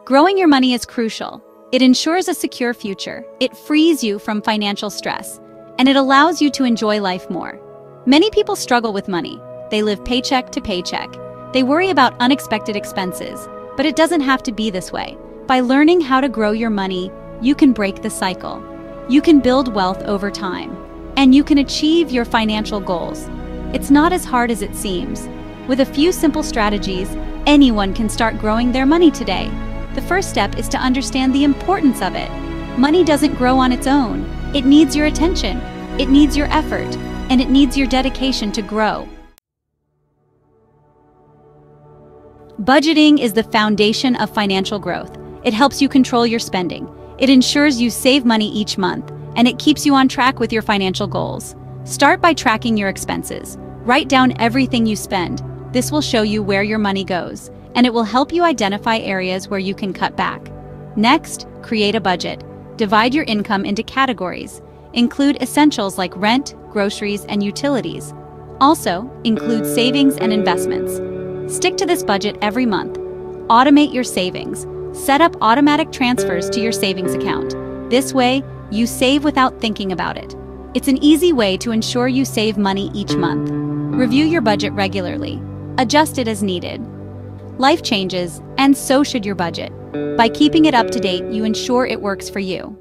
Growing your money is crucial. It ensures a secure future, it frees you from financial stress, and it allows you to enjoy life more. Many people struggle with money. They live paycheck to paycheck. They worry about unexpected expenses, but it doesn't have to be this way. By learning how to grow your money, you can break the cycle. You can build wealth over time, and you can achieve your financial goals. It's not as hard as it seems. With a few simple strategies, anyone can start growing their money today. The first step is to understand the importance of it. Money doesn't grow on its own. It needs your attention, it needs your effort, and it needs your dedication to grow. Budgeting is the foundation of financial growth. It helps you control your spending. It ensures you save money each month, and it keeps you on track with your financial goals. Start by tracking your expenses. Write down everything you spend. This will show you where your money goes, and it will help you identify areas where you can cut back. Next, create a budget. Divide your income into categories. Include essentials like rent, groceries, and utilities. Also, include savings and investments. Stick to this budget every month. Automate your savings. Set up automatic transfers to your savings account. This way, you save without thinking about it. It's an easy way to ensure you save money each month. Review your budget regularly. Adjust it as needed. Life changes, and so should your budget. By keeping it up to date, you ensure it works for you.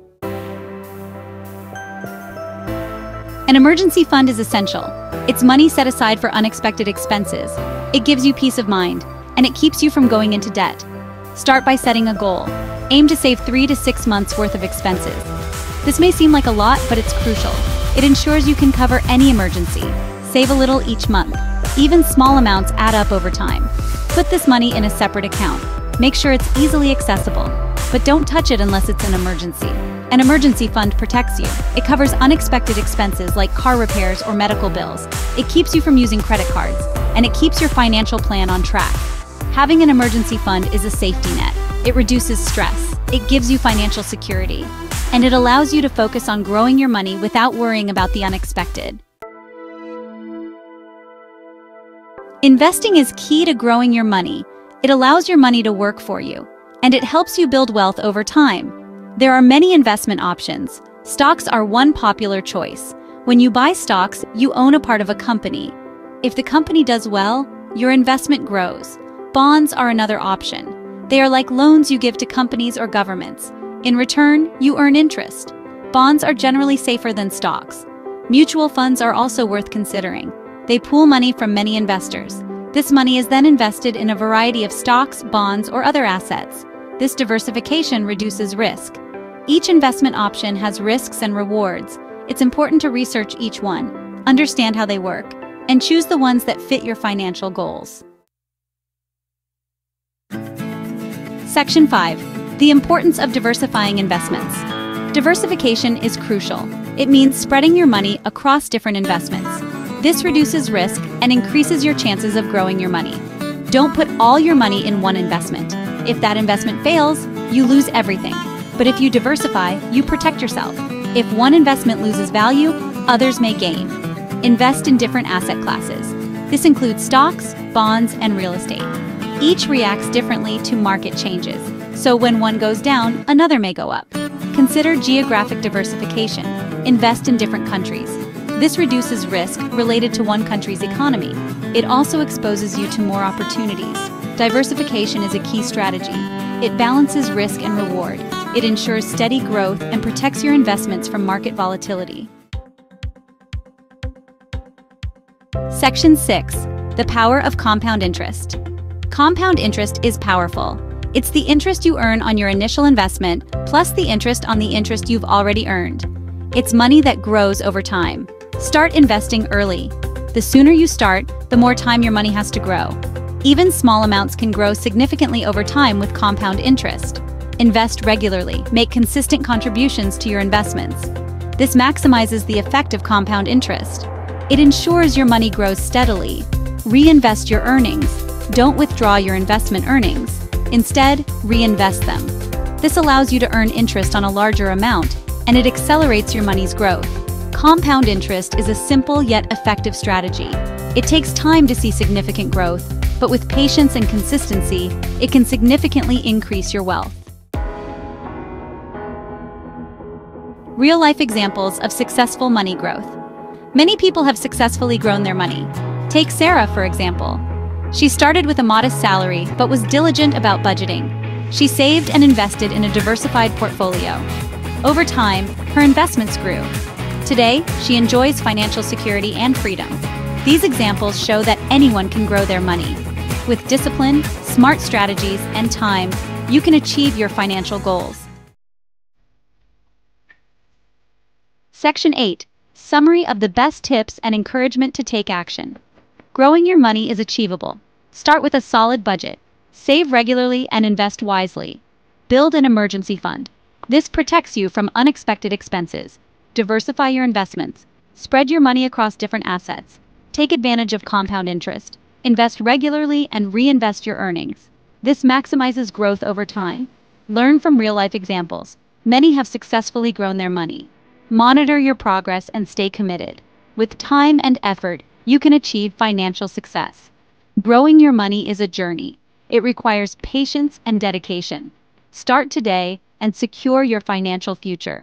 An emergency fund is essential. It's money set aside for unexpected expenses. It gives you peace of mind, and it keeps you from going into debt. Start by setting a goal. Aim to save 3 to 6 months worth of expenses. This may seem like a lot, but it's crucial. It ensures you can cover any emergency. Save a little each month. Even small amounts add up over time. Put this money in a separate account. Make sure it's easily accessible, but don't touch it unless it's an emergency. An emergency fund protects you. It covers unexpected expenses like car repairs or medical bills. It keeps you from using credit cards, and it keeps your financial plan on track. Having an emergency fund is a safety net. It reduces stress, it gives you financial security, and it allows you to focus on growing your money without worrying about the unexpected. Investing is key to growing your money. It allows your money to work for you, and it helps you build wealth over time. There are many investment options. Stocks are one popular choice. When you buy stocks, you own a part of a company. If the company does well, your investment grows. Bonds are another option. They are like loans you give to companies or governments. In return, you earn interest. Bonds are generally safer than stocks. Mutual funds are also worth considering. They pool money from many investors. This money is then invested in a variety of stocks, bonds, or other assets. This diversification reduces risk. Each investment option has risks and rewards. It's important to research each one, understand how they work, and choose the ones that fit your financial goals. Section 5. The importance of diversifying investments. Diversification is crucial. It means spreading your money across different investments. This reduces risk and increases your chances of growing your money. Don't put all your money in one investment. If that investment fails, you lose everything. But if you diversify, you protect yourself. If one investment loses value, others may gain. Invest in different asset classes. This includes stocks, bonds, and real estate. Each reacts differently to market changes, so when one goes down, another may go up. Consider geographic diversification. Invest in different countries. This reduces risk related to one country's economy. It also exposes you to more opportunities. Diversification is a key strategy. It balances risk and reward. It ensures steady growth and protects your investments from market volatility. Section 6. The power of compound interest. Compound interest is powerful. It's the interest you earn on your initial investment plus the interest on the interest you've already earned. It's money that grows over time. Start investing early. The sooner you start, the more time your money has to grow. Even small amounts can grow significantly over time with compound interest. Invest regularly, make consistent contributions to your investments. This maximizes the effect of compound interest. It ensures your money grows steadily. Reinvest your earnings. Don't withdraw your investment earnings. Instead, reinvest them. This allows you to earn interest on a larger amount, and it accelerates your money's growth. Compound interest is a simple yet effective strategy. It takes time to see significant growth, but with patience and consistency, it can significantly increase your wealth. Real-life examples of successful money growth. Many people have successfully grown their money. Take Sarah, for example. She started with a modest salary, but was diligent about budgeting. She saved and invested in a diversified portfolio. Over time, her investments grew. Today, she enjoys financial security and freedom. These examples show that anyone can grow their money. With discipline, smart strategies, and time, you can achieve your financial goals. Section 8. Summary of the best tips and encouragement to take action. Growing your money is achievable. Start with a solid budget. Save regularly and invest wisely. Build an emergency fund. This protects you from unexpected expenses. Diversify your investments. Spread your money across different assets. Take advantage of compound interest. Invest regularly and reinvest your earnings. This maximizes growth over time. Learn from real-life examples. Many have successfully grown their money. Monitor your progress and stay committed. With time and effort, you can achieve financial success. Growing your money is a journey. It requires patience and dedication. Start today and secure your financial future.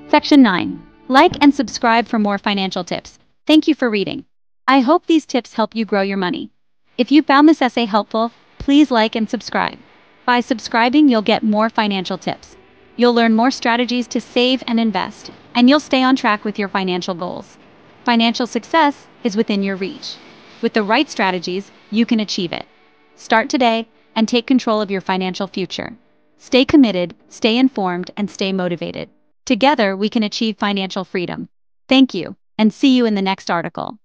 Section 9. Like and subscribe for more financial tips. Thank you for reading. I hope these tips help you grow your money. If you found this essay helpful, please like and subscribe. By subscribing, you'll get more financial tips. You'll learn more strategies to save and invest, and you'll stay on track with your financial goals. Financial success is within your reach. With the right strategies, you can achieve it. Start today and take control of your financial future. Stay committed, stay informed, and stay motivated. Together, we can achieve financial freedom. Thank you, and see you in the next article.